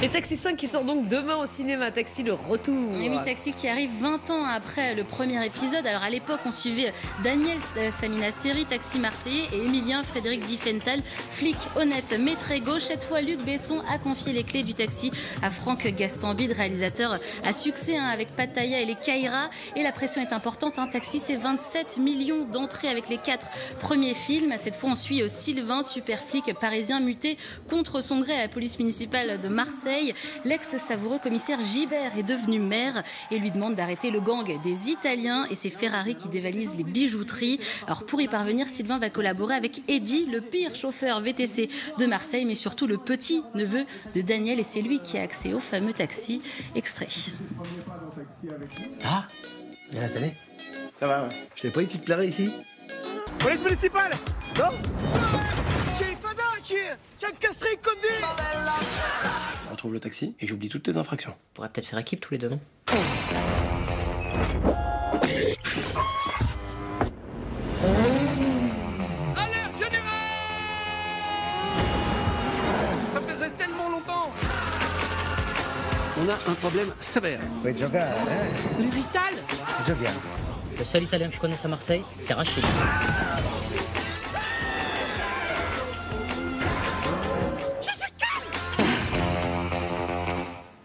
Et Taxi 5 qui sort donc demain au cinéma. Taxi le retour. Et oui, Taxi qui arrive 20 ans après le premier épisode. Alors à l'époque, on suivait Daniel Samina Seri, Taxi marseillais, et Emilien Frédéric Diffenthal, flic honnête mais très gauche. Cette fois, Luc Besson a confié les clés du taxi à Franck Gastambide, réalisateur à succès avec Pattaya et les Caïras. Et la pression est importante. Taxi, c'est 27 millions d'entrées avec les 4 premiers films. Cette fois, on suit Sylvain, super flic parisien muté contre son gré à la police municipale de Marseille. L'ex-savoureux commissaire Gibert est devenu maire et lui demande d'arrêter le gang des Italiens et ses Ferrari qui dévalisent les bijouteries. Alors pour y parvenir, Sylvain va collaborer avec Eddy, le pire chauffeur VTC de Marseille, mais surtout le petit neveu de Daniel, et c'est lui qui a accès au fameux taxi. Extrait. Ah, bien installé. Ça va, ouais. Je savais pas que tu te plairais ici. Police municipale. Non. Je retrouve le taxi et j'oublie toutes tes infractions. On pourrait peut-être faire équipe tous les deux, non? Alerte générale. Ça faisait tellement longtemps. On a un problème sévère. Puoi giocare, eh? Les Vital. Giochiamo. Le seul Italien que je connaisse à Marseille, c'est Rachid.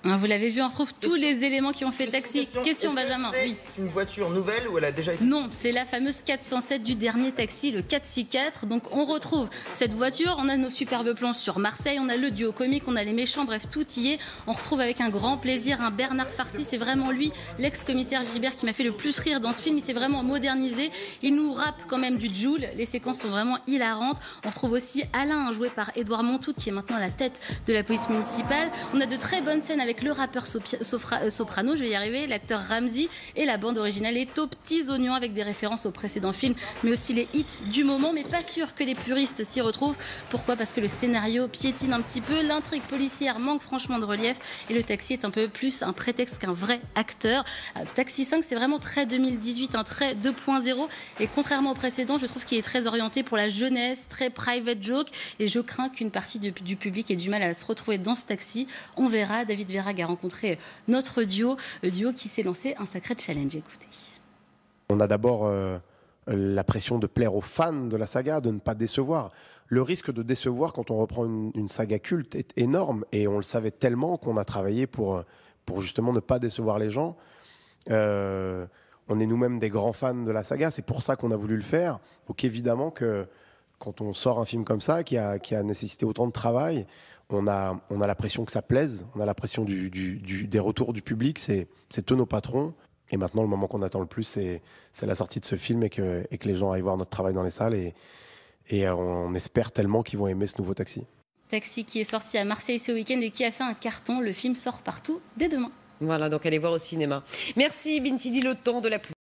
Vous l'avez vu, on retrouve tous les éléments qui ont fait Taxi. Question Benjamin, oui. Une voiture nouvelle ou elle a déjà été... Non, c'est la fameuse 407 du dernier Taxi, le 464. Donc on retrouve cette voiture, on a nos superbes plans sur Marseille, on a le duo comique, on a les méchants, bref, tout y est. On retrouve avec un grand plaisir un Bernard Farcy, c'est vraiment lui, l'ex-commissaire Gibert, qui m'a fait le plus rire dans ce film. Il s'est vraiment modernisé, il nous rappe quand même du Joule, les séquences sont vraiment hilarantes. On retrouve aussi Alain, joué par Édouard Montout, qui est maintenant à la tête de la police municipale. On a de très bonnes scènes avec le rappeur soprano, je vais y arriver, l'acteur Ramsey, et la bande originale est aux petits oignons avec des références aux précédents films, mais aussi les hits du moment, mais pas sûr que les puristes s'y retrouvent. Pourquoi? Parce que le scénario piétine un petit peu, l'intrigue policière manque franchement de relief, et le taxi est un peu plus un prétexte qu'un vrai acteur. Taxi 5, c'est vraiment très 2018, un très 2.0, et contrairement au précédent, je trouve qu'il est très orienté pour la jeunesse, très private joke, et je crains qu'une partie du public ait du mal à se retrouver dans ce taxi. On verra. David Verrag a rencontré notre duo qui s'est lancé un sacré challenge. Écoutez. On a d'abord la pression de plaire aux fans de la saga, de ne pas décevoir. Le risque de décevoir quand on reprend une saga culte est énorme, et on le savait tellement qu'on a travaillé pour justement ne pas décevoir les gens. On est nous-mêmes des grands fans de la saga, c'est pour ça qu'on a voulu le faire. Donc évidemment que quand on sort un film comme ça, qui a nécessité autant de travail, on a la pression que ça plaise, on a la pression des retours du public, c'est eux nos patrons. Et maintenant, le moment qu'on attend le plus, c'est la sortie de ce film et que les gens aillent voir notre travail dans les salles. Et on espère tellement qu'ils vont aimer ce nouveau Taxi. Taxi qui est sorti à Marseille ce week-end et qui a fait un carton. Le film sort partout dès demain. Voilà, donc allez voir au cinéma. Merci Bintidi, le temps de la pluie.